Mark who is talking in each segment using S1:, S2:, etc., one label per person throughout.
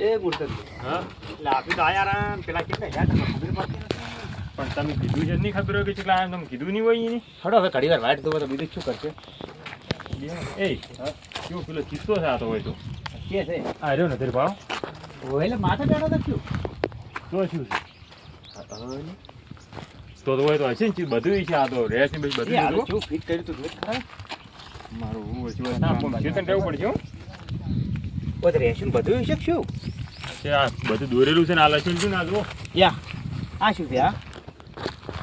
S1: એ મૂર્તિ
S2: હા
S1: એટલે આપી તો આયા રા પેલા કેટલા યાર તમને ખબર પડતી નથી.
S2: પણ તમે કીધું છે નહીં ખબર હોય કે કેટલા આયા તમે કીધું નહીં હોય એની
S1: હડો હવે ઘડી વાર વાટ તો બીજું શું કરશે
S2: એ કેવું પેલો કિસ્સો છે આ તો હોય તો
S1: કે છે
S2: આ રહ્યો ને તારી ભાવ
S1: ઓ એટલે માથે બેઠો તો શું
S2: તો શું છે તો હોય તો હશે ને ચીજ બધું છે આ તો રેસ ને બધું
S1: એ હાલો
S2: બધું
S1: શું ફિટ કર્યું તું જોત ખરા
S2: મારું હું છું ના પણ ચેતન રહેવું પડશે હો
S1: ઓ તો રેશન બધું છે શું
S2: તે આ બધું દોરેલું છે ને આ લખ્યું છે ને આ જો
S1: યા આ શું છે આ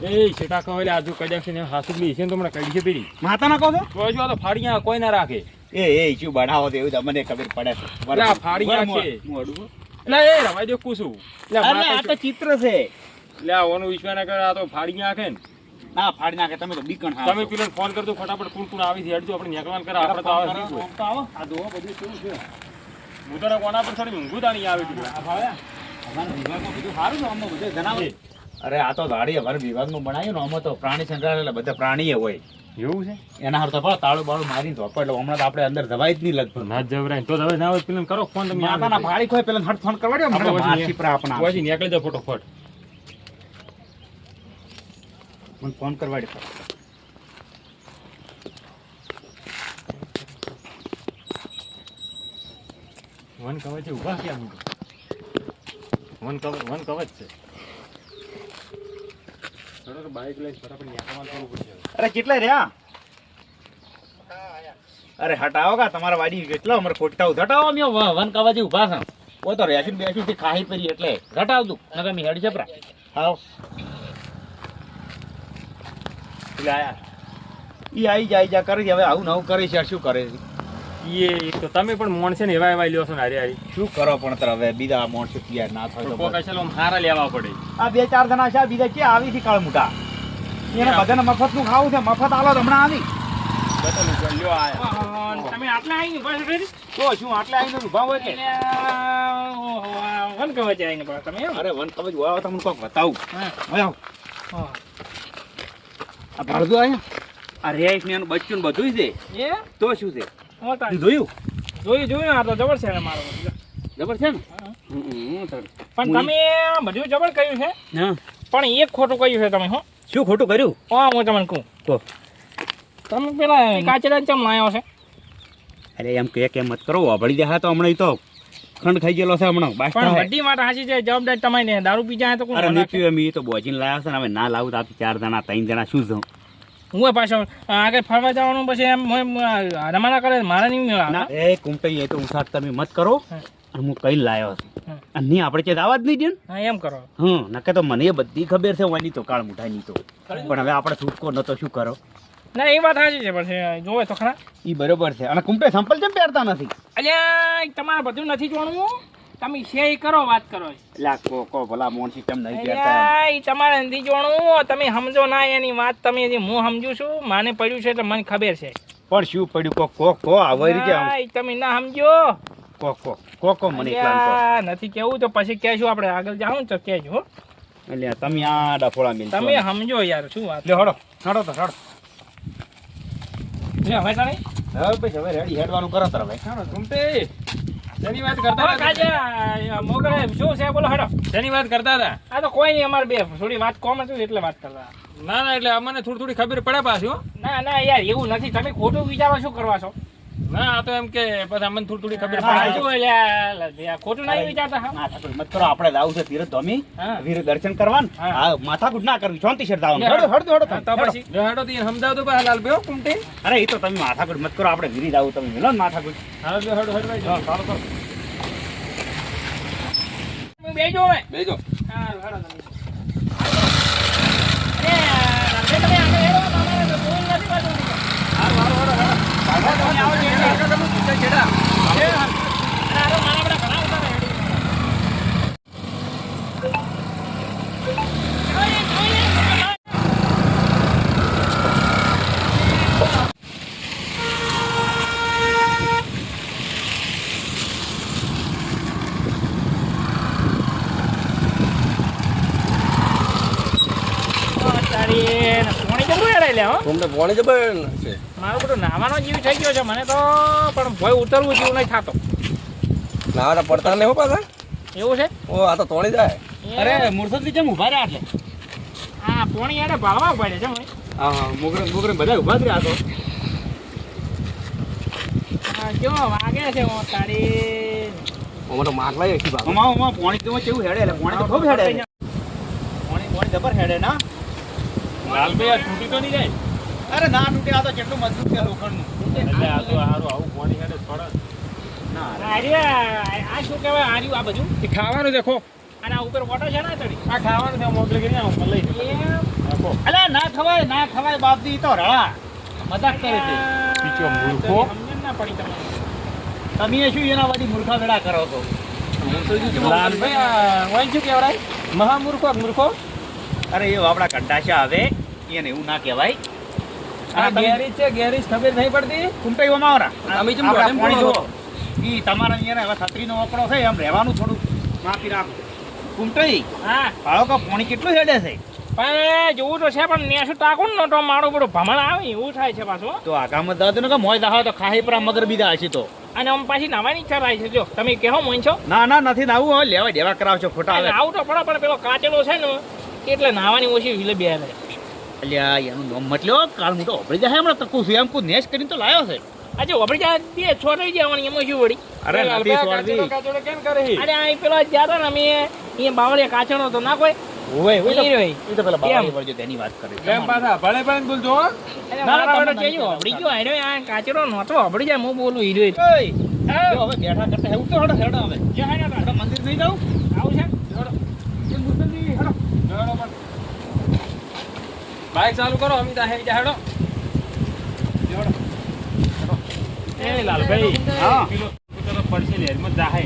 S2: એ છેટા કહો એટલે આજુ કદાચ છે ને હાસુ બી છે ને તો હમણાં કઈ છે પેલી
S1: માતા ના કહો છો
S2: તો જો આ તો ફાડિયા કોઈ ના રાખે
S1: એ શું બનાવો તો એવું તમને ખબર પડે
S2: એટલે આ ફાડિયા છે
S1: મોડું
S2: એટલે એ રવાઈ દો કુસું એટલે
S1: અરે આ તો ચિત્ર છે
S2: એટલે આ ઓનું વિશ્વાસ ના કરે આ તો ફાડિયા નાખે ને
S1: ના ફાડી નાખે તમે તો બીકણ હા
S2: તમે પેલો ફોન કરજો ફટાફટ કોણ કોણ આવી છે હેડજો આપણે નીકળવાનું કરે આપણે તો આવે છે
S1: તો આવો આ દોવા બધું કેવું છે
S2: હું તો કોના પર થોડી ઊંઘું તાણી આવે છે
S1: આ ભાવ્યા અમારા વિભાગમાં બધું સારું છે આમાં બધે જણાવે અરે આ તો ગાડી અમારા વિભાગનું બનાવ્યું ને આમાં તો પ્રાણી સંગ્રહાલય એટલે બધા પ્રાણીએ હોય
S2: એવું છે
S1: એના હાર તો પણ તાળું બાળું મારીને ધોપો એટલે હમણાં તો આપણે અંદર જવાય જ નહીં લગભગ
S2: ના જવરાય તો હવે ના હોય પેલા કરો ફોન તમે
S1: માતાના ફાળી ખોય પેલા હટ ફોન કરવા દો
S2: આપણે
S1: મને માછી પર આપણા
S2: પછી નીકળી જાવ ફટોફટ
S1: મને ફોન કરવા દે
S2: વન કવચ છે ઊભા ક્યાં વન કવચ છે ચલો તો બાઈક લઈને ફટાફટ નીકળવાનું કરવું પડશે
S1: અરે કેટલા રહ્યા અરે હટાવો કા તમારા વાડી કેટલા અમારે ખોટા હટાવો અમે વન કવાજી ઉભા છે ઓ તો રેશન બેસું થી ખાઈ પરી એટલે ઘટાવ તું નગર મી હેડ જપરા આવ
S2: એટલે આયા
S1: ઈ આઈ જાય કરે છે હવે આવું નવું કરે છે શું કરે છે
S2: એ તો તમે પણ મોણ છે ને એવા એવા લ્યો છો ને હારી હારી
S1: શું કરો પણ તર હવે બીજા માણસો તૈયાર ના થાય તો
S2: કોકા ચલો હારા લેવા પડે
S1: આ બે ચાર જણા છે આ બીજા કે આવી છે કાળ મોટા એને બધાને મફત નું ખાવું છે મફત આલો તો હમણાં આવી
S2: બતલું લ્યો આયા
S3: તમે આટલા આવીને બસ રેડી
S1: તો શું આટલે આવીને ઉભા હોય કે
S3: વન કવચ આવીને બસ તમે એમ
S1: અરે વન કવચ હોય તમને કોક બતાવું
S3: હા.
S1: આવ આ ભાડું આયા આ રેસ ને એનું બચ્ચું ને બધું છે
S3: એ
S1: તો શું છે
S3: મોટા
S1: તું જોયું
S3: જોયું આ તો જબર છે ને મારો
S1: જબર છે ને
S3: પણ તમે બધું જબર કર્યું છે
S1: હા
S3: પણ એક ખોટું કર્યું છે તમે હો
S1: શું ખોટું કર્યું
S3: હું તમને કહું
S1: કહો.
S3: તમે પેલા કાચડા ચમ લાયો છે
S1: અરે એમ કે મત કરો વાભળી દે હા તો હમણાં ઈ તો ખંડ ખાઈ ગયેલો છે હમણાં બાસ
S3: પણ
S1: થાય.
S3: બધી વાત હાચી છે જવાબદારી તમારી ને દારૂ પી જાય તો કોણ
S1: અરે
S3: રાખે?
S1: નહીં પીવું એમ ઈ તો બોજીને લાયા છે ને હવે ના લાવું તો આપી 4 જણા 3 જણા શું છે
S3: હું પાછો આગળ ફરવા જવાનું પછી એમ રમાના કરે મારા નહીં મેળા
S1: ના એ કુંટાઈ એ તો ઉસાટ તમે મત કરો
S3: હા.
S1: અને હું કઈ લાયો છું
S3: હા.
S1: અને નહીં આપણે ચેત આવા જ નહીં દે ને
S3: હા એમ કરો
S1: નકે તો મને બધી ખબર છે વાની તો કાળ મુઠાઈ તો પણ હવે આપણે છૂટકો નતો શું કરો
S3: ના એ વાત સાચી છે પછી જોવે તો ખરા
S1: ઈ બરોબર છે અને કુંપે સંપલ કેમ પહેરતા નથી
S3: અલ્યા તમારે બધું નથી જોણવું તમે શે કરો વાત કરો
S1: એટલે કો ભલા મોન સિસ્ટમ નહીં પહેરતા
S3: અલ્યા ઈ તમારે નથી જોણવું તમે સમજો ના એની વાત તમે જે હું સમજુ છું માને પડ્યું છે એટલે મને ખબર છે
S1: પણ શું પડ્યું કો આવે રીતે
S3: ના, ઈ તમે ના સમજો
S1: કો મને એકલા
S3: અલ્યા, નથી કેવું તો પછી કહેશું આપણે આગળ જાઉં તો કહેજો હો.
S1: એટલે તમે આ ડફોળા મિલ
S3: તમે સમજો યાર શું વાત
S1: લે હડો તો હડો
S3: લે હવે તારે
S1: હવે પછી હવે રેડી હેડવાનું કરો તર હવે
S2: શેની વાત કરતા
S3: હવે
S2: હતા
S3: કાજે મોગરે શું છે બોલો હેડો
S2: શેની વાત કરતા હતા
S3: આ તો કોઈ નહીં અમારે બે થોડી વાત કોમ હતું એટલે વાત કરતા
S2: ના ના એટલે અમને થોડી ખબર પડે પાછી હો
S3: ના યાર એવું નથી તમે ખોટું વિચારો શું કરવા છો
S2: ના આ તો એમ કે પછી અમને થોડી ખબર
S3: હા,
S2: પડે
S3: શું યાર, ખોટું નહીં વિચારતા હા?
S1: માથાકૂટ મત કરો આપણે આવું છે તીરથ ધોમી
S3: હા.
S1: વીર દર્શન કરવા
S3: હા.
S1: હા માથાકૂટ ના કરવી શાંતિ સર દાવાનું
S3: લે,
S1: હડો
S3: હા, તો
S1: તમે.
S3: પછી
S2: હેડો તી સમજાવ તો પાછા લાલ બેહો કુમટી
S1: અરે એ તો તમે માથાકૂટ મત કરો આપણે વીરી દાવું તમે મિલો ને માથાકૂટ
S2: હેડો ભાઈ
S1: હા, ચાલો કરો
S3: હું બેજો હવે
S2: બેજો
S3: હા, હેડો તમે. અરે, તમે આગળ હેડો, તમારે તો કોઈ નથી પાછું. તમે આવો છો એટલે. એ, હા. અરે, મારા બધા ઘણા બધા ને હેડી. મારું બધું નાવાનો જીવ થઈ ગયો છે મને તો પણ ભય ઉતરવું જેવું નહીં થતો
S4: નાવાના પડતા નહીં હો પાછા
S3: એવું છે
S4: ઓ આ તો તોડી જાય.
S1: અરે મુરસદથી કેમ ઊભા રહ્યા એટલે
S3: હા પોણી યાર ભાળવા પડે છે ભાઈ
S1: હા હા મોગરે બધા ઊભા જ રહ્યા તો
S3: હા જો વાગે છે ઓ તારી
S4: ઓમાં તો માર લાય એકી બાપ.
S1: અમા પાણી કેવું કેવું હેડે એટલે પાણી તો ખૂબ હેડે પાણી જબર હેડે ના
S2: લાલભાઈ આ તૂટી તો નહીં જાય
S1: અરે ના તૂટે આ તો કેટલું મજબૂત છે લોખંડનું
S2: એટલે આ તો હારું આવું પાણી હેડે થોડા
S1: ના
S3: આ શું કહેવાય આર્યું આ બધું
S2: એ ખાવાનું દેખો
S3: અને આ ઉપર ઓટો છે ને ચડી
S2: આ ખાવાનું છે મોકલે કરી આવું લઈ રાખો
S1: અલા ના ખવાય બાપજી ઈ તો રળા મજાક કરે છે
S2: પીછો મૂર્ખો.
S3: સમજણ ના પડી તમને
S1: તમે શું એના બધી મૂર્ખા વેળા કરો છો
S2: લાલભાઈ આ વાંચ શું કહેવાય મૂર્ખો
S1: અરે એ આપડા કંટાશા આવે એને એવું ના કહેવાય
S2: આ ગેરેજ છે ગેરેજ ખબર નહીં પડતી
S1: કુંટાઈ ઓમાવરા
S4: તમે જેમ
S1: આપડા
S4: એમ
S1: પાણી
S4: બોલો
S1: જુઓ ઈ તમારા અહીંયા હવે છત્રીનો વપરો છે એમ રહેવાનું થોડું માપી રાખો કુંટાઈ
S3: હા
S1: ભાળો કે પાણી કેટલું હેડે છે
S3: પણ જોવું તો છે પણ નેસું ટાકું ને તો મારું બધું ભમણ આવે એવું થાય છે પાછું
S1: તો આગામાં દાદુ ને કે મોય દાહો તો ખાહી પર મગર બીજા હશે તો
S3: અને આમ પાછી નાવાની ઈચ્છા થાય છે જો તમે કહો મોન છો
S1: ના નથી નાવું હવે લેવા દેવા કરાવશો ખોટા આવે
S3: આવું તો પડો પણ પેલો કાચેલો છે ને એટલે નાવાની ઓછી વિલે બે રહે
S1: અલ્યા એનું નામ મતલ્યો કાલ મોટો ઓપડી જાય હમણાં તકું છું એમ કુ નેશ કરીને તો લાયો છે
S3: આજે વપડી જાય બે છોડી જવાની એમાં શું વળી
S1: અરે નથી છોડવી
S2: કાચોડો કેમ કરે છે
S3: અરે આ પેલો જ્યાં ને અમે અહીંયા બાવળિયા કાચણો તો ના કોઈ
S1: ઓય
S3: ઈ રહ્યો.
S1: ઈ તો પેલા
S3: કેમ?
S1: બાવળી વળજો તેની વાત કરે
S2: કેમ પાછા ભલે ભલે બોલજો હો.
S3: અરે
S1: ના,
S3: મારા
S1: તમને
S3: વડે
S1: નહીં
S3: કેજો વપડી ગયો આર્યો આ કાચરો નહોતો વપડી જાય હું બોલું ઈ રહ્યો.
S1: ઓય જો હવે બેઠા કરતા હેવું તો હેડો હવે
S3: જે હાડો
S1: આપણે મંદિર નહીં જાવ
S3: આવું છે
S1: એ મુસલજી હેડો
S2: હેડો પણ. બાઈક ચાલુ કરો અમિતા હેડો એ લાલભાઈ
S1: હા.
S2: પેલો તો પડશે લેરમાં જાહે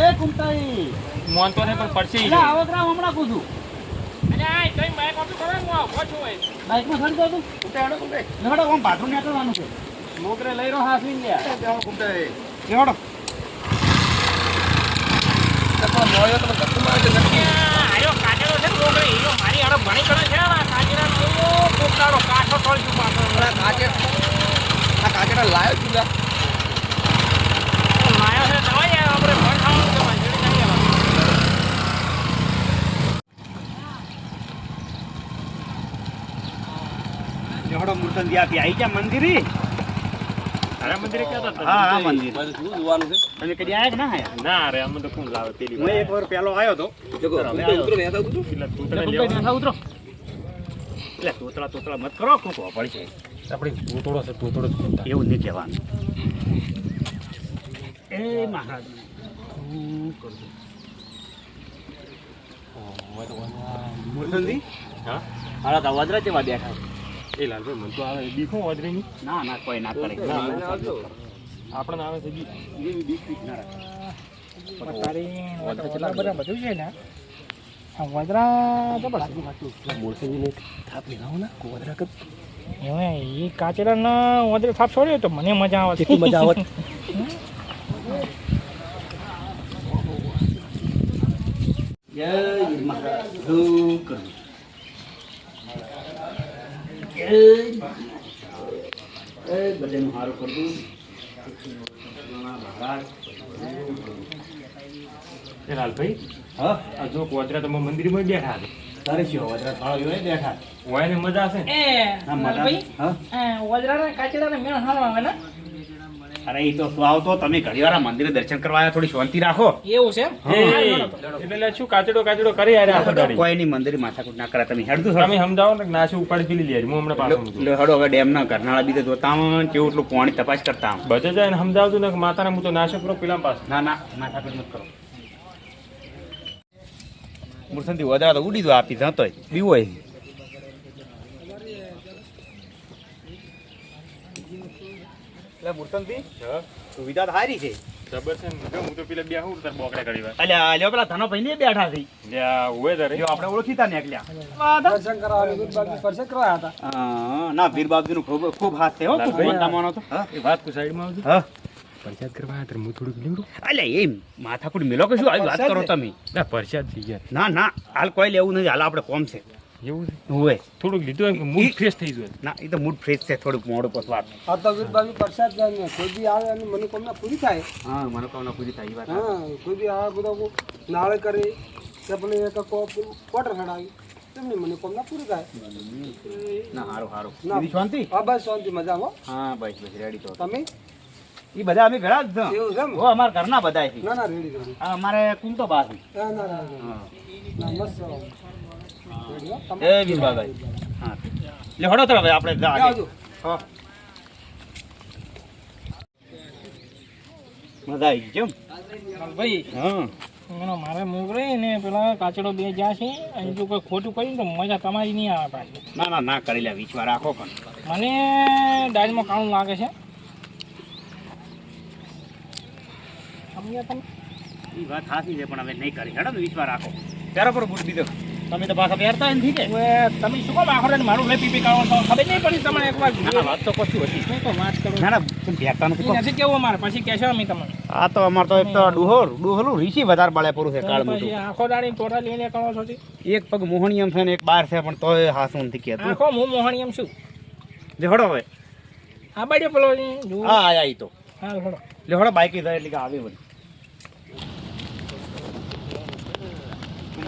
S1: એ કુંતાઈ
S2: મોનતો ને પણ પડશે ઈ.
S1: એટલે આવકરા હમણાં કૂદું
S3: અને આ કઈ માઈક ઓછું કરે હું આવો છું હોય
S1: બાઈકમાં ખડી દો તું હેડો કુંતાઈ હેડો આમ બાથરૂમ નીકળવાનું છે
S2: મોકરે લઈ રહ્યો હાથવી ગયા
S1: હેડો કુંતાઈ હેડો
S4: મોયો તમે ધક્કો મારે છે નક્કી.
S3: આર્યો કાચરો છે ને છોકરો હીરો મારી આડો ભણી કરે છે આ કાચરા નો કોકડાડો કાઠો તોડ્યું પાછો
S4: આ કાચેડા લાયો ચૂલા.
S3: માયો છે તો યાર આપણે ભણ ખાવાનું છે મંજૂરી નહીં આવવાનું
S1: હેડો મુરતંદી આપી આવી ગયા મંદિરે
S2: અરે મંદિરે ક્યાં હતા
S1: હા હા મંદિર
S4: બધું શું જોવાનું છે?
S1: તમે કદી આયા કે ના આયા
S2: ના રે અમે તો કોણ લાવે પેલી
S1: હું એક વાર પેલો આવ્યો તો
S4: જોકો, ઉતરો, ઉતરો, ને યાદ આવતું હતું?
S2: પેલા
S1: એટલે
S2: તૂતરા
S1: કુંતાઈ
S2: લેવા
S1: બેઠા ઉતરો એટલે તોતરા મત કરો કોક પડશે
S2: આપણે તૂતડો છે તૂતડો જ કહેતા.
S1: એવું નહીં કહેવાનું એ મહારાજ મુરસંદી
S2: હા
S1: હારા તો વદરા જેવા બેઠા
S2: એ લાલભાઈ મને તો આવે બીખો વધરેની
S1: ના કોઈ ના કરે
S2: આપણને આવે છે બી
S1: એવી બીક ના રાખે
S3: તારી વદરા બધા બધું છે ને આ વદરા તો બસ
S4: મોરસંગીને થાપ લેવાઓ ને, કોદરા કર.
S3: હવે એ કાચરા ના વદરે થાપ છોડ્યો તો મને મજા આવે
S4: કેટલી મજા આવત.
S1: જય મહારાજ ધૂ કરું જય મહારાજ. એ બધાનું સારું કરતું મહારાજ
S2: એ લાલભાઈ
S1: હા
S2: આ જો કોદરા તમે મંદિરમાં બેઠા છે
S1: તારે શું વદરા ફાળો એવો બેઠા
S2: હોય ને મજા છે ને
S1: હા મહારાજ હા
S3: વદરા ના કાચરા ને મેળ હાલો આવે ને
S1: અરે એ તો શું આવતો તમે ઘણી વાર આ મંદિરે દર્શન કરવા આવ્યા થોડી શાંતિ રાખો
S3: એવું છે
S2: એટલે શું કાચડો કરી આરે આખો દાડી
S1: કોઈ નહીં મંદિર માથાકૂટ ના કરે તમે હેડતું
S2: તમે સમજાવો ને નાસી ઉપાડી પેલી લે હું હમણાં પાછો મૂકું.
S1: હડો હવે ડેમ ના કરનાળા બીજે જોતા આમ કેવું એટલું પાણી તપાસ કરતા આમ
S2: બધે જાય ને સમજાવતું ને કે માતાને હું તો નાશો કરો પેલા પાસે
S1: ના માથાકૂટ મત કરો મુરસંદી વધારે તો ઉડી દો આપી જતોય બીવો એટલે મુરસંદી સુવિધા તો સારી છે
S2: જબર છે ને હું તો પેલા બે હું તાર બોકડે કરી વાર
S1: અલ્યા લ્યો પેલા ધનો ભાઈ ને બેઠા છે
S2: લ્યા ઉવે તારે
S1: જો આપણે ઓળખીતા ને એકલ્યા ના વીર બાપજી નું ખૂબ ખૂબ હાથ છે હો ખૂબ
S2: લાલભાઈ,
S1: મોટા માનો તો હા
S2: એ વાત કો સાઈડમાં આવજો
S1: હા
S2: પરસાદ કરવા આવ્યા તારે હું થોડુંક લીવડું
S1: અલ્યા એમ માથાકૂટ મેલો કે શું આવી વાત કરો તમે
S2: ના પરસાદ થઈ ગયા
S1: ના હાલ કોઈ લેવું નથી હાલ આપણે કોમ છે
S2: એવું છે
S1: હોય
S2: થોડુંક લીધું એમ કે મૂડ ફ્રેશ થઈ જાય
S1: ના એ તો મૂડ ફ્રેશ છે થોડુંક મોડું પસવા
S5: આ તો વીરબાજી પ્રસાદ જાય ને કોઈ બી આવે અને મનોકામના પૂરી થાય.
S1: હા મનોકામના પૂરી થાય એ વાત
S5: હા કોઈ બી આ બધા નાળે કરે કે આપણે એક ક્વાર્ટર હડાવી તેમની મનોકામના પૂરી થાય.
S1: ના હારું હારું
S5: ના.
S1: બીજી શાંતિ
S5: હા બસ શાંતિ મજામાં.
S1: હા બસ બસ રેડી તો
S5: તમે
S1: એ બધા અમે ઘણા જ છે
S5: એવું છે એમ?
S1: હો અમારા ઘરના બધા છે
S5: ના ના રેડી રેડી.
S1: હા અમારે કુંતો બા છે
S5: ના ના ના ના. ના મસ્ત રેડી હો. તમે
S1: એ વીરબાભાઈ હા લે હડો તો હવે આપણે જા
S5: આવજો.
S1: હા મજા આવી ગઈ કેમ
S3: ભાઈ
S1: હા
S3: મારે મોકલે ને પેલા કાચડો બે જ્યાં છે અને જો કોઈ ખોટું કર્યું તો મજા તમારી નહીં આવે પાછી.
S1: ના ના ના કરી લે વિશ્વા રાખો પણ
S3: મને દાળમાં કાણું લાગે છે સમજ્યા તમે?
S1: એ વાત સાચી છે પણ હવે નહીં કરી હેડો ને વિશ્વા રાખો ત્યારે પર બુટ દીધો તમે તો પાછા પહેરતા નથી કે
S3: હવે તમે શું કામ આખો દાડો મારું લઈ પીપી કાઢો છો? ખબર નહીં પડી તમને એકવાર
S1: ના ના વાત તો કશું હતી
S3: શું તો વાત કરું
S1: ના ના તમે પહેરતા નથી
S3: એ નથી કેવું અમારે પછી કહેશો અમે તમને
S1: આ તો અમાર તો એક તો ડુહોલું રીસી વધારે બળે પૂરું છે કાળ
S3: પછી
S1: મોટું
S3: આખો દાડી તોડા લઈને કરો છો તે?
S1: એક પગ મોહણીયમ છે ને એક બાર છે પણ તોય હાસું નથી કહેતું
S3: આખો હું મોહણી એમ શું
S1: લે હડો હવે
S3: આ બાજુ પેલો જુઓ.
S1: હા આયા ઈ તો
S3: હા હળો.
S1: લે હડો બાઈક જાય એટલે કે આવે વળી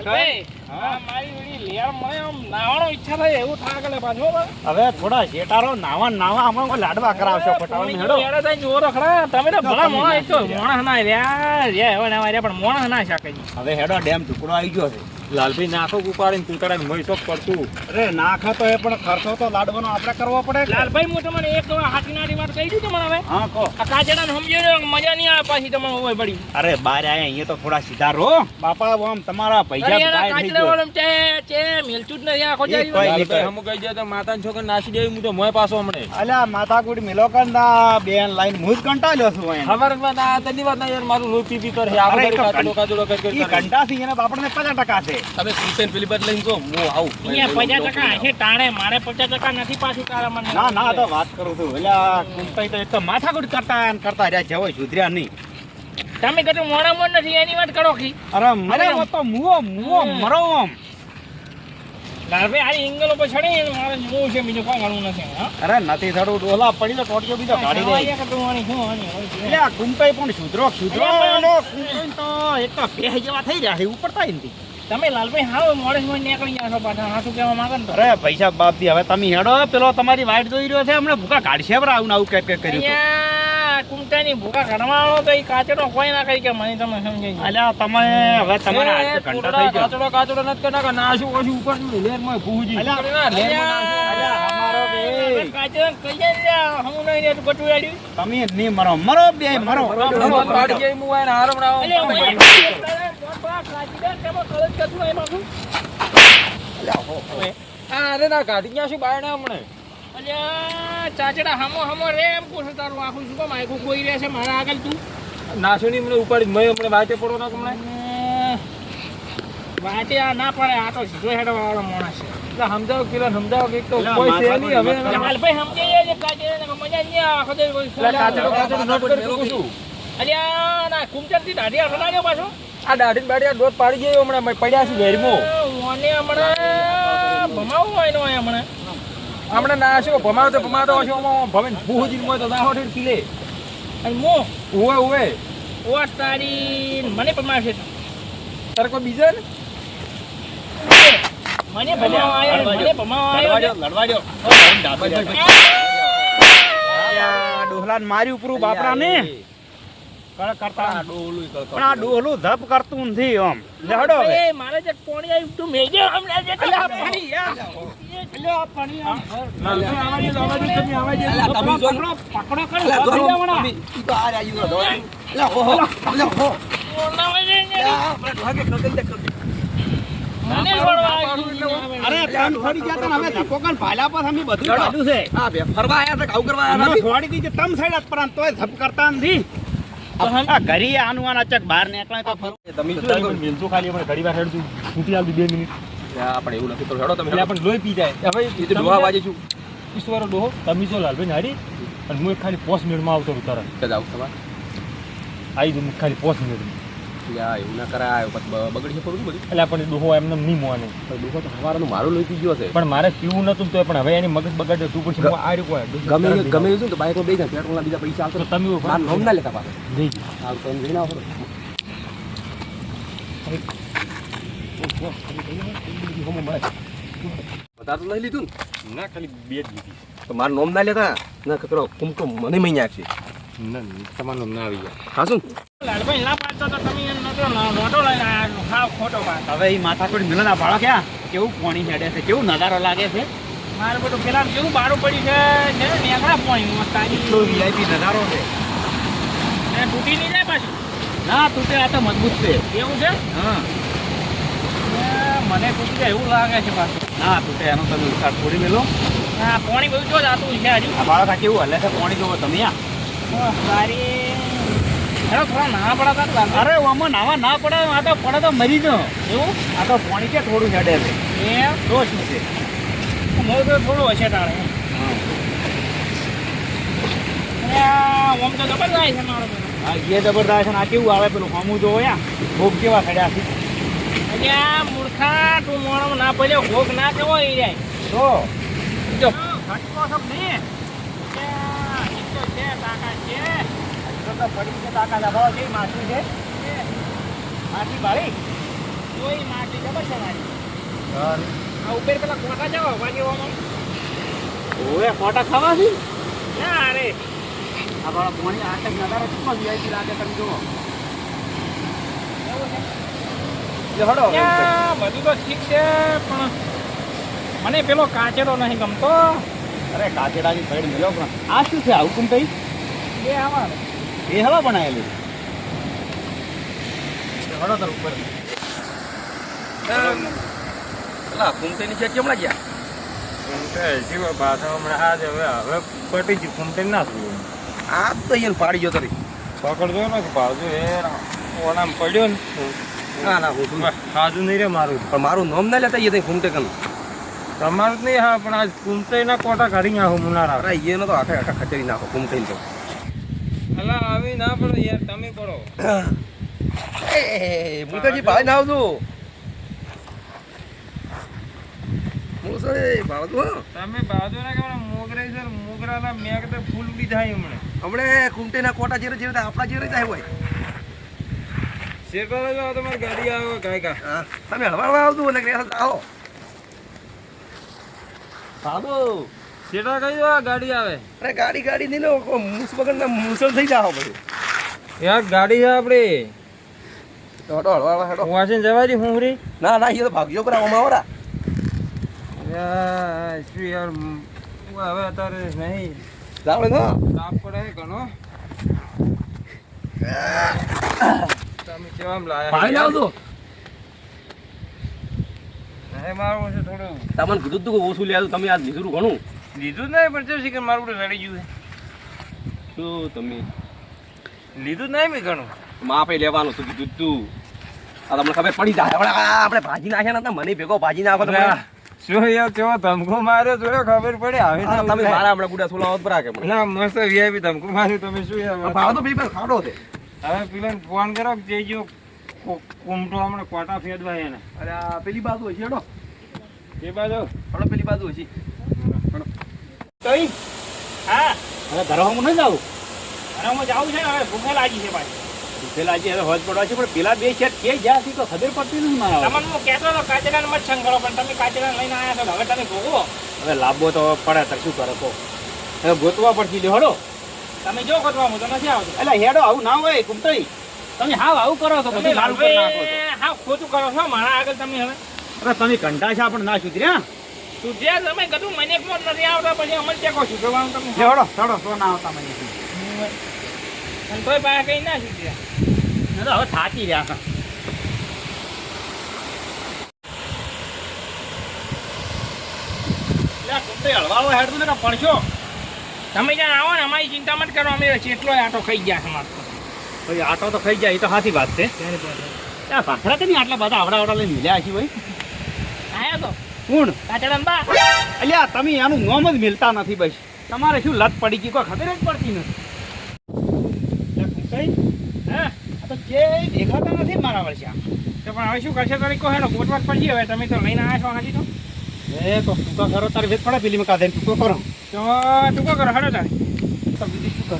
S3: ભાઈ, હા, મારી વળી લેર મળે આમ નાવાનો ઈચ્છા થાય એવું થાય કે પાછો
S1: હવે થોડા શેટારો નાવા હમણાં કોઈ લાડવા કરાવશો પટાવળ હેડો
S3: લેડા થાય જોર રખડા તમે તો ભલા મોણા એક તો મોણા ના રહ્યા હવે ના રહ્યા પણ મોણા ના શકે
S1: હવે હેડો ડેમ ટુકડો આવી ગયો છે
S2: લાલભાઈ નાખો ઉપાડીને કૂતરાને મય શોખ પડતું
S1: અરે નાખે તો એ પણ ખર્ચો તો લાડવાનો આપણે કરવો પડે કે?
S3: લાલભાઈ હું તમને એક હાથી નાની વાત કહી દઉં તમને હવે
S1: હા કહો
S3: આ કાચડા ને સમજો ને મજા નહીં આવે પાછી તમને હોય પડી
S1: અરે બાર આયા અહીંયા તો થોડા સીધા રહો બાપા આમ તમારા પૈસા
S3: અરે એના
S1: ગાય થઈ
S3: કાચડા
S1: ગયો
S3: વાળા ચે મેલચું જ નથી આખો
S1: એ કોઈ
S3: જાય
S1: નહીં કરે.
S2: હમું કહી દે તો માતાના છોકરા નાસી દે હું તો મોય પાછો હમણે
S1: અલ્યા માથાકૂટ મિલો કંદા બેન લાઈન હું જ કંટાળ્યો છું અહીંયા
S2: ખબર જ ના તની વાત ના યાર મારું લોહી પી કરે આ
S1: અરે
S2: બધા
S1: તો
S2: કાચડો કાચડો કરી
S1: ઈ કંટાસી એને તો આપણને 50% છે
S4: તમે ક્રિશ્ચન પેલી બાદ લઈને જો હું આવું
S3: અહીંયા 50% છે ટાણે મારે 50% નથી પાછું તારા મને
S1: ના ના તો વાત કરું છું અલ્યા કુંતાઈ તો એક તો માથાકૂટ કરતા ને કરતા રહ્યા જવો સુધર્યા નહીં
S3: તમે કીધું મોડા મોડ નથી એની વાત કરો કી
S1: અરે મરે તો મુઓ મરો આમ
S3: લાલભાઈ આ એંગલ ઉપર ચડી મારે જોવું છે બીજું કોઈ ઘણું નથી હા
S1: અરે નથી થડું ડોલા પડી તો ટોટિયો બીજો કાઢી દે
S3: અહીંયા કરતું આની શું આની હોય છે?
S1: એટલે આ કુંતાઈ પણ સુધરો કુંતાઈ તો એક તો બે જેવા થઈ રહ્યા છે ઉપડતા નથી
S3: તમે લાલભાઈ હાવ મોડે મોડે નીકળી ગયા છો પાછા હા શું કહેવા માંગો ને તો
S1: અરે પૈસા બાપથી હવે તમે હેડો પેલો તમારી વાઈટ જોઈ રહ્યો છે હમણાં ભૂકા કાઢશે બરા આવું ને આવું કે કર્યું તો.
S3: અહીંયા કુંટાની ભૂકા કાઢવાનો તો એ કાચડો કોઈ ના કરી કે મને તમે સમજાઈ ગયું.
S1: અલ્યા તમે હવે તમારા હાથે ઘંટા થઈ ગયો
S2: કાચડો કાચડો નથી કરતા નાશું ઓછું ઉપર લેર માં ભૂજી
S1: અલ્યા અમારો બે
S3: કાચડો કઈ જાય હમું નહીં રે તું ગટુ આડ્યું
S1: તમે નહીં મરો મરો બે મરો
S2: પાડી ગઈ હું આને હારમ ના અરે ના કાઢી ગયા શું બાયણે હમણે
S3: ચાચડા હમો રે એમ પૂછું તારું આખું શું કામ આખું કોઈ રહે છે મારા આગળ તું
S2: નાશું ની મને ઉપાડી મય હમણે વાતે પડો ના તમને
S3: વાટે આ ના પડે આ તો સીધો હેડવા વાળો માણસ છે
S2: સમજાવો કિલો સમજાવો કે એક તો
S1: એટલે
S2: કોઈ છે
S1: માથાનું
S2: નહીં હવે
S1: મતલબ-
S3: લાલભાઈ સમજાઈ જાય છે કાચડા મજા નહીં આવે આખો દિવસ કોઈ
S2: કાચડો કાચડો નોટ કરી શકું છું
S3: અલ્યા ના કુમચંદથી દાઢી હટાડ્યો પાછો
S2: આ દાઢી બાડી આ દોત પાડી ગયો હમણાં પડ્યા છે ઘેરમાં
S3: મને હમણાં ભમાવું હોય નો હમણાં
S2: હમણાં નાશો ભમાવતો હશો ભવે ભૂજી મોય તો ના હોઠે પીલે
S3: અને મો
S2: ઉવે ઉવે
S3: ઓ તારી મને ભમાવશે
S2: તારે કોઈ બીજા ને
S3: મને ભમાવા આવ્યો મને ભમાવા આવ્યો
S1: લડવા દો ડોહલાને મારી ઉપરું બાપડા ને કરતા પણ આ ડોહલું ધપ કરતું નથી આમ લેડો હવે
S3: એ મારે જે કોણી આવ્યું તું મેજે હમણાં જે
S1: અલ્યા પાણી યાર
S3: અલ્યા પાણી
S5: તમે જો
S3: પકડો કરો
S5: અલ્યા
S3: પકડી
S5: જો
S3: જવાના.
S5: તમે ઈ તો આ રહ્યા યુ દો અલ્યા હો હો
S3: ઓના વજે ને.
S5: આપણે ઢોકે કરી દે
S3: મને વળવા આવ્યું.
S1: અરે તન ફરી ગયા તન હવે ધક્કો કન ભાલા પર અમે બધું કાઢ્યું છે
S5: આ બે ફરવા આયા તો કાઉ કરવા આયા
S1: હમણાં
S5: નથી
S1: છોડી દીધી તમ સાઈડ પર તોય ધપ કરતા નથી આ ઘરી આનું આના ચક બહાર નીકળે તો ફરું
S5: તમે
S2: તમે મિલજો ખાલી આપણે ઘડી વાર હેડતું ફૂટી આવતી 2 મિનિટ
S5: આપણે એવું નથી તો હેડો તમે
S2: એટલે આપણે લોહી પી જાય હવે
S5: એ તો ડોહા વાજે છું
S2: ઈશ્વરો ડોહો તમે જો લાલભાઈ હારી અને હું એક ખાલી 5 મિનિટમાં આવતો રહું તરત
S5: કે જાવ તમાર
S2: આવી જઉં ખાલી 5 મિનિટ
S4: યા એવું ના કરાય પછી બગડી છે થોડું બધું
S2: એટલે પણ ડોહો એમને નહીં મોને
S4: પણ દુખો તો સવારનું મારું લઈ ગયો છે
S2: પણ મારે પીવું નતું તો પણ હવે એની મગજ બગાડ્યો તું પછી હું આ રહ્યું
S4: ગમે ગમે એવું તો બાઈકમાં બેસી જાય પેટ્રોલના બીજા પૈસા આવતો
S2: તો તમે
S4: મારું નામ ના લેતા પાછા
S2: જઈ
S4: આ તો લઈને આવો બધા તો લઈ લીધું
S2: ના ખાલી બે જ લીધી
S4: તો મારું નામ ના લેતા ના કકડો કુમકુમ મને મહી નાખશે
S2: ના તમારું નામ ના આવી ગયા
S4: હા શું
S3: લાલભાઈ ના પાડતો તો તમે એમ નતો નોટો લઈને આવ્યા હાવ ખોટો વાત
S1: હવે એ માથાકૂટ મિલન આ બાળક ક્યાં કેવું પાણી હેડે છે કેવું નજારો લાગે છે
S3: મારે બધું પેલા કેવું બારું પડ્યું છે નેકળા પોણી
S1: એટલો
S3: તારી
S1: વીઆઈપી નજારો છે
S3: ને તૂટી નહીં જાય પાછું
S1: ના તૂટે આ તો મજબૂત છે
S3: એવું છે
S1: હા
S3: મને તૂટી જાય એવું લાગે છે પાછું
S1: ના તૂટે એનો તમે ઉછાળ છોડી મેલો
S3: હા પાણી બધું જો જાતું છે હજુ
S1: આ બાળક આ કેવું હલે છે પાણી જોવો તમે આ
S3: સારી હેડો થોડા ના પડાતા તો લાગે
S1: અરે આમાં નાવા ના પડે આ તો પડે તો મરી જ
S3: એવું
S1: આ તો પાણી છે થોડું હેડે છે
S3: એમ
S1: તો શું છે
S3: મોર તો થોડું હશે તારે ઓમ તો જબરદસ્ત છે મારો તો
S1: હા એ જબરદસ્ત છે ને આ કેવું આવે પેલું હમું જોવો યા ભોગ કેવા ખડ્યા છે
S3: અલ્યા મૂર્ખા તું મોણો ના પડ્યો ભોગ ના કેવો ઈ જાય
S1: તો
S3: જો ઘટકો સબ નહીં તો છે તાકાત છે
S1: તો પડી છે કાકા દબાવ છે માછી છે માછી બાળી
S3: જોઈ માટી ખબર છે મારી આ ઉપર પેલા કોટા જાવ વાગીવામાં
S1: ઓએ કોટા ખાવા છે
S3: ના અરે
S1: આ બાળક પાણી આટક નજારો કેટલો વીઆઈપી લાગે તમે જુઓ લે હડો
S3: ત્યાં બધું તો ઠીક છે પણ મને પેલો કાચેડો નહીં ગમતો
S1: અરે કાચેડાની સાઈડ મેળો પણ આ શું છે આવું કઈ
S3: એ આવા
S1: એ હવા બનાવેલું હડો તાર ઉપર
S4: પેલા કુમતે ની છે કેમ લાગ્યા
S2: જીવો પાછો હમણાં આ જ હવે પટી ગયું ફૂમતે ના થયું
S4: આ તો અહીંયા પાડી ગયો તરી
S2: પકડજો ને પાડજો એ ઓનામ પડ્યો ને
S4: ના ના હું
S2: હાજુ નહીં રે મારું
S4: પણ મારું નામ ના લેતા એ કુમતે કન
S2: તમારું જ નહીં હા પણ આજ કુમતે ના કોટા કાઢી આવું મુનારા
S4: અરે એનો તો આખે આખા ખચેરી નાખો કુમતે તો
S2: અલા આવી ના પડો યાર તમે પડો
S4: એ મુકેજી ભાઈ ના આવજો મોસરે બાળકો
S2: તમે બાજુ ના કે મોગરે છે મોગરાના મેઘ તો ફૂલ ઉડી જાય હમણે
S4: હમણે કુમટેના કોટા જેરે જેરે આપણા જેરે જાય હોય
S2: શેરપાલ જો તમારી ગાડી આવે કાયકા
S4: હા તમે હળવાળવા આવજો એટલે કે આવો બાબુ
S2: શેટા કઈ જો ગાડી આવે
S4: અરે ગાડી ગાડી નહીં લો મૂસ વગરના મુસળ થઈ જાઓ બધું
S2: યાર ગાડી છે આપડી
S4: તો હડો હળવાળવા હેડો
S2: વાંચીને જવા દી હુંરી
S4: ના ના એ તો ભાગ્યો પર આવામાં આવરા
S2: યાર શું યાર હવે અત્યારે નહીં
S4: જાવ ને
S2: તાપ પડે ઘણો તમે કેવામ લાયા
S4: ભાઈ આવજો
S2: નહીં મારું છે થોડું
S4: તમને કીધું તું કે ઓછું લે તમે આજ લીધું ઘણું
S2: લીધું જ નહીં પણ છે કે મારું બધું રડી ગયું
S4: શું તમે
S2: લીધું જ નહીં મેં ઘણું
S4: માપે લેવાનું શું કીધું તું આ તમને ખબર પડી જાય હવે આપણે ભાજી નાખ્યા નતા મને ભેગો ભાજી નાખો તો
S2: શું યાર કેવો ધમકો માર્યો જોયો ખબર પડે આવે ના
S4: તમે મારા હમણાં ગુડા સોલા હોત બરા કે મને
S2: ના મસ્ત વીઆઈપી ધમકો માર્યો તમે શું યાર
S4: ભાવ તો બી ખાડો છે
S2: હવે પેલા ફોન કરો કે જઈ ગયો કુમટો હમણાં કોટા ફેદવા એને
S4: અરે આ પેલી બાજુ હશે હેડો
S2: એ બાજુ
S4: હડો પેલી બાજુ હશે
S3: કઈ હા
S1: હવે ઘરમાં નહીં જાવ
S3: અને હું જાઉં છે ને હવે ભૂખે લાગી છે પાછી
S1: પેલા આજે હવે હોજ પડવા છે પણ પેલા બે છે કે જ્યાં તો ખબર પડતી નથી મારા
S3: તમને હું કહેતો હતો કાચરાને મત સંઘળો પણ તમે કાચરા લઈને આવ્યા છો હવે તમે ભોગવો
S1: હવે લાભો તો પડે તો શું કરો કહો હવે ગોતવા પડતી લે હડો
S3: તમે જો ગોતવા હું તો નથી આવતો
S1: એટલે હેડો આવું ના હોય કુમતઈ તમે હાવ આવું કરો છો
S3: તમે
S1: બધું મારું પર નાખો છો
S3: હા ખોટું કરો છો મારા આગળ તમે હવે
S1: અરે તમે કંટા છે પણ ના સુધર્યા
S3: સુધ્યા તમે કદું મને જ નથી આવતા પછી અમલ ચેકો છું જોવાનું તમે
S1: લે હડો ચડો તો ના આવતા મને
S3: અને તોય પાછા કઈ ના સુધ્યા
S1: હવે થાકી રહ્યા છે કુમતઈ હળવાળો હેડતું ને પડશો
S3: તમે જ્યાં આવો ને અમારી ચિંતા મત કરો અમે કેટલો આટો ખાઈ ગયા છે મારો
S1: ભાઈ આટો તો ખાઈ જાય એ તો સાચી વાત છે ત્યાં ભાખરા કે નહીં આટલા બધા આવડા લઈને મિલ્યા છે ભાઈ
S3: આયા તો
S1: કોણ
S3: કાચરાન બા
S1: અલ્યા તમે આનું નોમ જ મિલતા નથી બસ તમારે શું લત પડી ગઈ કોઈ ખબર જ પડતી નથી
S3: હા
S1: આ તો એ દેખાતા નથી મારા વર્ષા.
S3: તો પણ હવે શું કરશે તો કહો હેડો ગોઠવા જ પડશે હવે તમે તો લઈને આવ્યા છો હાજી તો
S1: એ તો ટૂંકા કરો તારે વેત પડે પેલી મેં કાઢે ટૂંકો કરો
S3: ટૂંકો કરો હેડો તારે
S1: તો બીજું શું કરો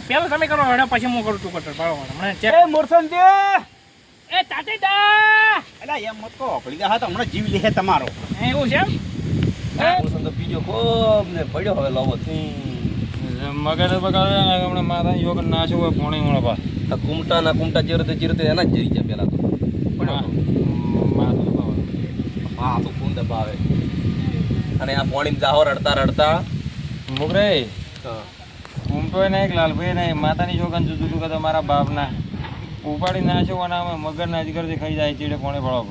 S3: પેલો તમે કરો હેડો પછી હું કરું ટૂંકો તો પાડો હમણાં ચેક
S1: એ મોરસન દે
S3: એ તાતેદા
S1: અલા એમ મત કહો પડી ગયા તો હમણાં જીવ લે તમારો
S3: એવું છે
S4: મોરસન તો બીજો ખૂબ ને પડ્યો હવે લાવો
S2: મગર બગાડે ને હમણાં માથા યોગ નાશો હોય પોણી મળે પા
S4: આ કુમટા ચીરતે એના જ જરી જાય પેલા તો
S2: માથું
S4: હા તો ખૂન દબાવે અને આ પોણી જાહો રડતા રડતા
S2: મુગરે
S4: હા.
S2: કુમટોય નહીં લાલભાઈ નહીં માતાની જોગન જુદું જુદું કે મારા બાપના ઉપાડી નાખ્યો અને અમે મગરના અજગરથી ખાઈ જાય ચીડે પોણે પડો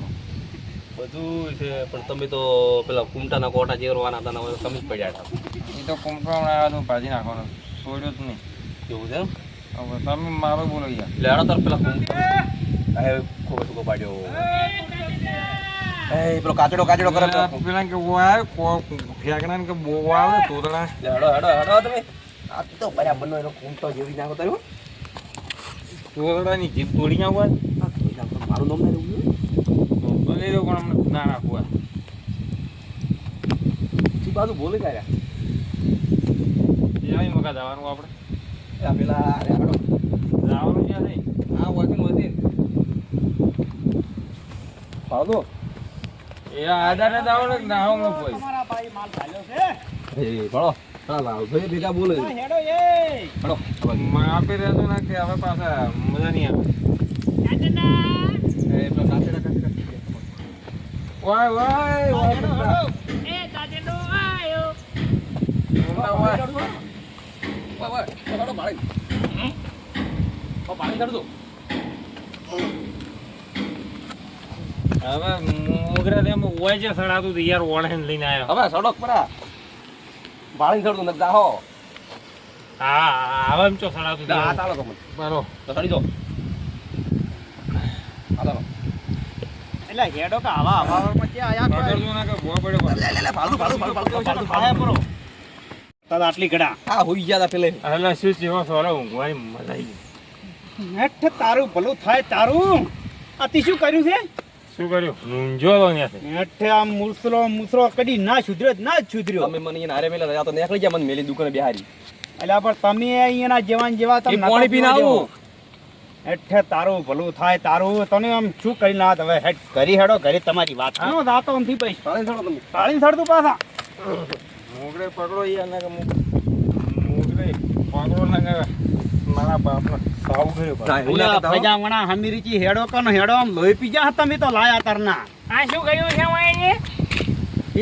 S4: બધું છે પણ તમે તો પેલા કુમટાના કોટા ચેરવાના હતા ને હવે તમે જ પડ્યા હતા
S2: એ તો કુમટો હમણાં આવ્યો તો ભાજી નાખવાનો છોડ્યો જ નહીં
S4: એવું છે એમ
S2: હવે તમે મારો બોલો યાર
S4: એટલે આડો તાર પેલા કુમટા ખોબો ટૂંકો પાડ્યો એ પેલો કાચડો કરે
S2: પેલા કે વાય ફેંકણા કે બો આવે તોતડા
S4: હેડો તમે આ તો બરાબર નો એનો કુમટો જેવી નાખો તારો
S2: તોતડાની જીભ તોડી નાખવા
S4: મારું નામ ના લેવું
S2: તો લઈ દો પણ અમને ના નાખવા
S4: જી બાજુ બોલે જાય
S2: આવી મકા જવાનું આપણે
S4: આ પેલા અરે હેડો
S2: જવાનું ક્યાં નહીં
S4: આ વધી પાડો
S2: એ આધારે દાવડે ના હું કોઈ
S1: તમારા ભાઈ માલ ચાલ્યો છે
S4: એ પાડો હા લાવ ભાઈ ભેગા બોલે
S1: હેડો એ
S4: પાડો
S2: આપી રહેતો ના કે હવે પાછા મજા નહીં આવે
S4: એ પેલા કાચડા
S2: વાય વાય વાય બેટા.
S3: એ તાતેડો આયો
S2: મોટા વાય.
S4: વાહ હેડો પાડી પાણી કાઢ દો
S2: હવે મોગરા તેમ હોય છે સડાતું તો યાર ઓળખીને લઈને આવ્યો
S4: હવે સડક પરા પાણી ચડતું ન જાહો
S2: હા હવે એમ ચો સડાતું
S4: આ ચાલો તો
S2: બરો
S4: તો ચડી જાઓ હાલો
S1: એટલે હેડો કે આવા માં કે આયા
S2: પકડજો ના કે ભો પડ્યો
S4: લે પાડું
S1: ખાયા પરો તાદ આટલી ગડા
S4: હા હોઈ ગયા તા પેલે
S2: એટલે શું જેવો સોરો ઊંઘવાની મજા આવી ગઈ
S1: હેઠ તારું ભલું થાય તારું આ તી શું કર્યું છે
S2: શું કર્યું ઊંઝો તો ત્યાંથી
S1: હેઠે આ મુસરો કદી ના સુધર્યો જ ના જ સુધર્યો
S4: તમે મને એને હારે મેલા યા તો નીકળી ગયા મને મેલી દુકાને બેહારી
S1: એટલે પણ તમે અહીંયાના જેવા
S4: એ પાણી પીને આવું
S1: હેઠે તારું ભલું થાય તારું તને આમ શું કરી ના હવે હેઠ ઘરી હેડો ઘરે તમારી વાત નો દાતો નથી પૈસા
S4: પાણી ચડો તમે
S1: તાળી સડતું પાછા
S2: મોગરે પકડો યાર ના કે મોગરે પકડો ના કે મારા બાપને સાવ કર્યો
S1: પજામણા હમીરીચી હેડો કનો હેડો આમ લોહી પીજા તમે તો લાયા તરના
S3: આ શું કર્યું છે વાય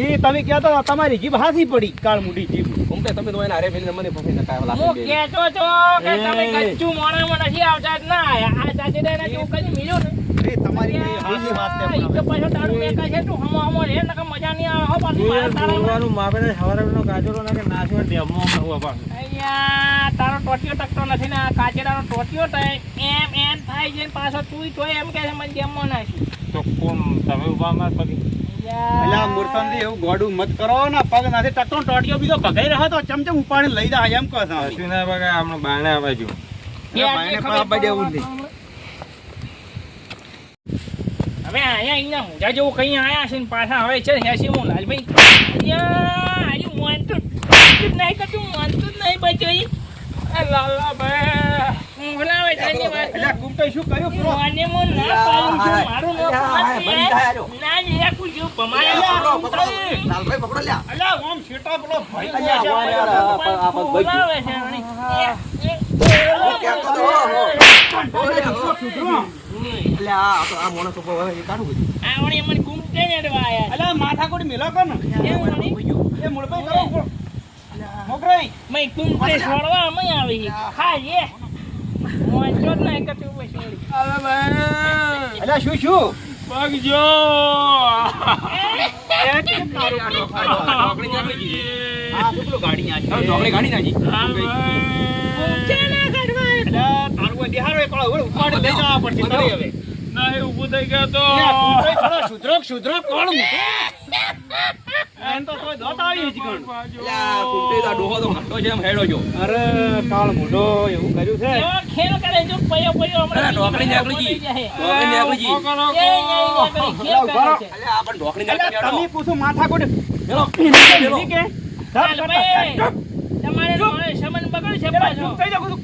S1: એ તમે કહેતો તમારી જીભ હાથી પડી કાળ મુડી જીભ
S4: ઉમટે તમે તો એને હારે મેલી મને ફફી નકાય
S3: હું
S4: લાગે
S3: કહેતો તો કે તમે કચ્ચું મોણામાં નથી આવતા જ ના આ તાતેડાના જેવું કદી મળ્યો ને
S1: એ તમારી કઈ હાથી વાત છે
S3: ઈ તો પાછો તારું મેકા છે તું હમો હમો રે નકર મજા નહીં આવે હો પાછું મારા તારા
S2: બોલવાનું માપે હવારનો કાચરો ના કે નાચવા ડેમો કહું પા
S3: અહીંયા તારો ટોટિયો ટકતો નથી ને આ કાચેડાનો ટોટિયો એમ થાય છે ને પાછો તું તોય એમ કહે છે મને જેમો નાખી
S2: તો કોણ તમે ઉભા માર પગી
S1: એટલે મૂર્તનથી એવું ગોડું મત કરો ને પગ નથી ટકતો ટોટિયો બીજો ભગાઈ રહ્યો તો ચમચમ ઉપાડી લઈ જા એમ કહો છો
S2: કશું ના બગા આપણે બાણે આવે જો
S1: બાયણે પણ આપવા દેવું નહીં.
S3: હવે અહીંયા અહીંયા મોજા જેવું કઈ આયા છે ને પાછા હવે છે હેસી હું લાલભાઈ અહીંયા આજુ માનતું જ નહીં કશું માનતું જ નહીં બચોઈ લાલા ભાઈ હું ભલાવે તારી વાત
S1: એટલે કુમટે શું કર્યું પૂરો
S3: મને હું ના પાડું છું મારું ના નિરાકું છું
S4: લાલભાઈ પકડો લ્યા
S1: અલ્યા ઓમ શેટા પેલો ભાઈ
S4: અલ્યા વાહ યાર આ ભાઈ
S3: બોલાવે છે
S4: એટલે આ તો આ મોણસ ઉપર હવે એ કાઢું બધું
S3: આવણી મને ગુમતે ને અડવાયા
S1: અલ્યા માથાકોડી મેલો કર ને એ મુળભાઈ કરો મોગરાઈ
S3: મેં ગુમતે છોડવા અમે આવી ખા એ મોંચો જ નહીં કતું પછી
S1: અલ્યા શું શું
S2: પગ જો
S1: આ શું પેલું ગાડી આ છે
S4: ઢોકળી કાઢી નાખી
S3: ગુમતે ના કાઢવા
S1: અલ્યા તારું કોઈ દેહારો એક ઉપાડી લઈ જવા પડશે તરી હવે
S2: ના ઊભું થઈ ગયો તો
S1: સુધરો કોણ મૂકે એમ તો દોત આવી હજી ગણ.
S4: અલ્યા, કુંટી તો આ ડોહો તો ઘંટો છે એમ હેડો છો.
S1: અરે કાળ મોઢો એવું કર્યું છે.
S3: એવો ખેલ કરે જો પયો હમણાં
S4: અરે, ઢોકળી ને આપણી જી.
S3: જાય.
S4: ઢોકળી ને આપણી જી.
S3: ખેલ કરે છે.
S4: અલ્યા, આપણને ઢોકળી ને
S1: અલ્યા,
S4: આપણી
S1: તમે
S4: હેડો.
S1: પૂછો માથા કોડે
S4: હેલો.
S1: ઠીક હે?
S3: લાલભાઈ, તમારે જોડે સંબંધ બગડ છે પાછો.
S1: ચૂપ થઈ જાઓ કુછ.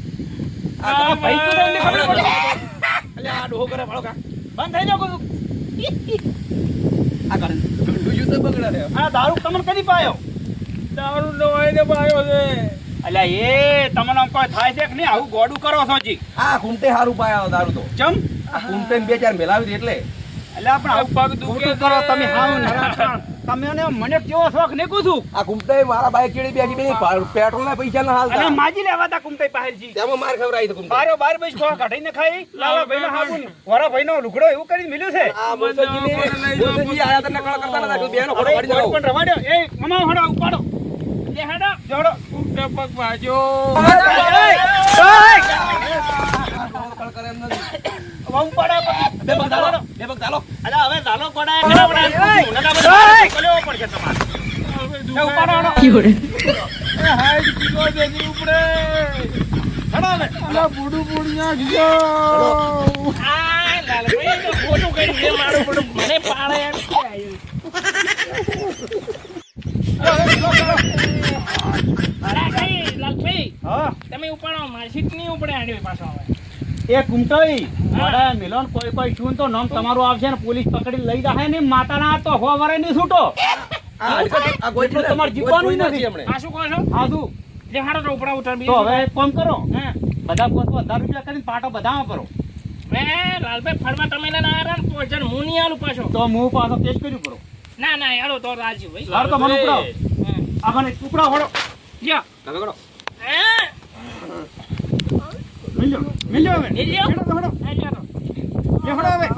S4: આ તો
S1: ભાઈ તો તમને ખબર પડે.
S4: અલ્યા, આ ડોહો કરે ભાળો કા.
S1: બંધ થઈ જાઓ કુછ.
S4: આ ઘંટું યુ તો બગડે રે.
S1: આ દારૂ તમને કદી પાયો?
S2: દારૂ નો આઈને પાયો છે.
S1: અલ્યા એ તમને આમ કોઈ થાય છે કે નહીં? આવું ગોડું કરો છો જી.
S4: આ કુંટે હારું પાયા દારૂ તો.
S1: ચમ?
S4: આ કુંટે ને બે ચાર મેલાવી દે એટલે.
S1: અલ્યા પણ આવું
S2: પગ દુખે
S1: ખોટું કરો
S2: છે.
S1: તમે હાવ નરાધમ. તમે ને મને કેવો શોખ ને કુછું.
S4: આ કુંટે મારા બાઈક ચડી બેસી બે પેટ્રોલ ના પૈસા ના
S1: અને
S4: હાલતા.
S1: માજી લેવા તા કુમતાઈ પાહેલજી.
S4: તેમાં માર ખવરાઈ તો કુંટે.
S1: બારો બાર બસ ખો કાઢીને ખાઈ લાલા ભાઈનો હાબુન વરા ભાઈનો લુગડો એવું કરીને મિલ્યું છે.
S4: આ મોસજી આયા તને કળ કરતા નતા બેનો
S1: અરે
S4: ફોટો પાડી
S1: કોઈ
S4: જાઓ.
S1: પણ રવાડ્યો. એ મમા હડો ઉપાડો.
S3: લે હેડો.
S1: જોડો.
S2: કુંટે પગ ભાજો.
S4: કળ કરે એમ નથી.
S1: વહુ પાડો.
S4: બે પગ ચાલો. બે પગ ચાલો.
S1: અલ્યા હવે ઝાલો કોડાય કેવો પડાય? નકા બધા કોલેવો પડશે તમારે. એ ઉપાડો હડો.
S2: એ હાઈટ કીધો દેની ઉપડે.
S1: હડો હવે.
S2: અલા બુડું બુડિયા ગયો.
S3: આ લાલભાઈ તો ખોટું કર્યું છે મારું બધું. મને પાડે એમ કે આવ્યું. અરે કઈ લાલભાઈ,
S1: હા
S3: તમે ઉપાડો મારસીટ નહીં ઉપડે આડ્યો પાછો હવે.
S1: એ કુમતાઈ મોડા મિલોન કોઈ શું તો નામ તમારું આવશે ને પોલીસ પકડી લઈ જાય ને માતાના તો હો વરે નહીં છૂટો.
S4: આ કોઈ
S1: એટલું તમારે જીવવાનું નથી.
S4: હમણે.
S3: આ શું કહો છો?
S1: હા શું?
S3: લે હાડો તો ઉપડા ઉતાર
S1: તો હવે એક કામ કરો.
S3: હા.
S1: બધા 1000 રૂપિયા કરીને પાટો બધામાં કરો.
S3: મે લાલભાઈ ફરવા તમે લઈને આવ્યા ને પોચન હું નહીં આલું પાછો.
S1: તો હું પાછો કેસ કર્યું કરો.
S3: ના ના યારો તો રાજી ભાઈ.
S1: હાર તો મને ઉપડાવો.
S3: હા.
S1: આ મને ઉપડાવો હળો.
S3: લ્યો.
S4: કાકા કરો.
S3: હા.
S1: મિલ્યો હવે.
S3: મિલ્યો?
S1: હેડો તો હળો.
S3: આ લ્યો તો.
S1: લે હળો હવે.